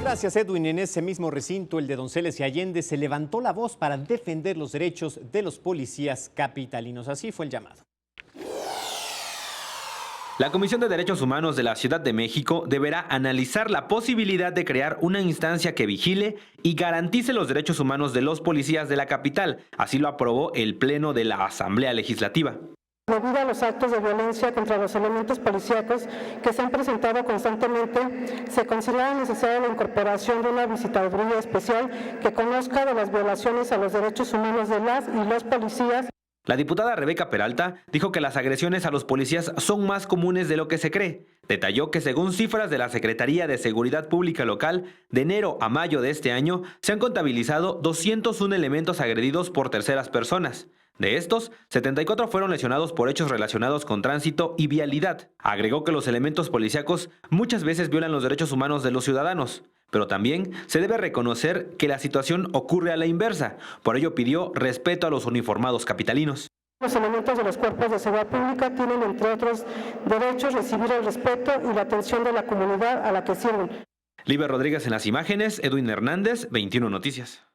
Gracias, Edwin. En ese mismo recinto, el de Donceles y Allende, se levantó la voz para defender los derechos de los policías capitalinos. Así fue el llamado. La Comisión de Derechos Humanos de la Ciudad de México deberá analizar la posibilidad de crear una instancia que vigile y garantice los derechos humanos de los policías de la capital. Así lo aprobó el Pleno de la Asamblea Legislativa. Debido a los actos de violencia contra los elementos policíacos que se han presentado constantemente, se considera necesaria la incorporación de una visitaduría especial que conozca de las violaciones a los derechos humanos de las y los policías. La diputada Rebeca Peralta dijo que las agresiones a los policías son más comunes de lo que se cree. Detalló que según cifras de la Secretaría de Seguridad Pública Local, de enero a mayo de este año se han contabilizado 201 elementos agredidos por terceras personas. De estos, 74 fueron lesionados por hechos relacionados con tránsito y vialidad. Agregó que los elementos policíacos muchas veces violan los derechos humanos de los ciudadanos, pero también se debe reconocer que la situación ocurre a la inversa. Por ello pidió respeto a los uniformados capitalinos. Los elementos de los cuerpos de seguridad pública tienen, entre otros derechos, recibir el respeto y la atención de la comunidad a la que sirven. Liber Rodríguez en las imágenes, Edwin Hernández, 21 Noticias.